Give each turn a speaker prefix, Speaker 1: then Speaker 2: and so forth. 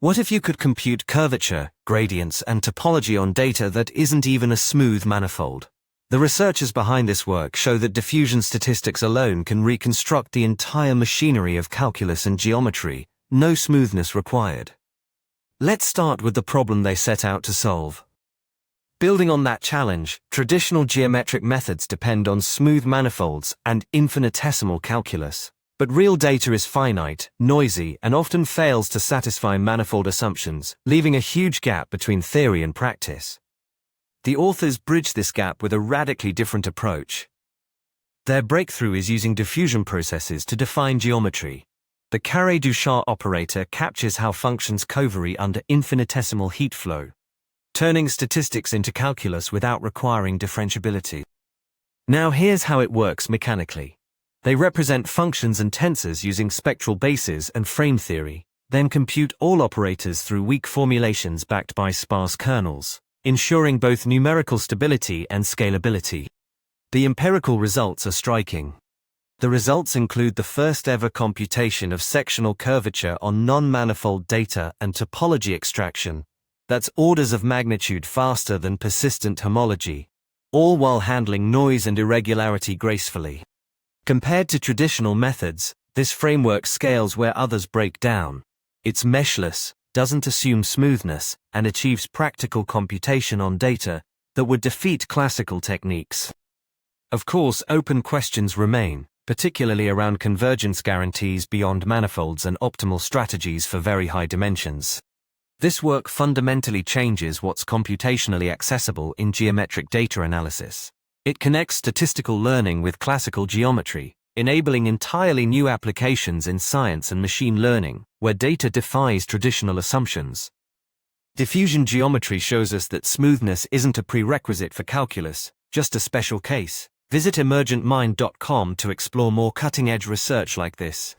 Speaker 1: What if you could compute curvature, gradients, and topology on data that isn't even a smooth manifold? The researchers behind this work show that diffusion statistics alone can reconstruct the entire machinery of calculus and geometry, no smoothness required. Let's start with the problem they set out to solve. Building on that challenge, traditional geometric methods depend on smooth manifolds and infinitesimal calculus. But real data is finite, noisy, and often fails to satisfy manifold assumptions, leaving a huge gap between theory and practice. The authors bridge this gap with a radically different approach. Their breakthrough is using diffusion processes to define geometry. The carré-Duchamp operator captures how functions covary under infinitesimal heat flow, turning statistics into calculus without requiring differentiability. Now here's how it works mechanically. They represent functions and tensors using spectral bases and frame theory, then compute all operators through weak formulations backed by sparse kernels, ensuring both numerical stability and scalability. The empirical results are striking. The results include the first-ever computation of sectional curvature on non-manifold data and topology extraction, that's orders of magnitude faster than persistent homology, all while handling noise and irregularity gracefully. Compared to traditional methods, this framework scales where others break down. It's meshless, doesn't assume smoothness, and achieves practical computation on data that would defeat classical techniques. Of course, open questions remain, particularly around convergence guarantees beyond manifolds and optimal strategies for very high dimensions. This work fundamentally changes what's computationally accessible in geometric data analysis. It connects statistical learning with classical geometry, enabling entirely new applications in science and machine learning, where data defies traditional assumptions. Diffusion geometry shows us that smoothness isn't a prerequisite for calculus, just a special case. Visit emergentmind.com to explore more cutting-edge research like this.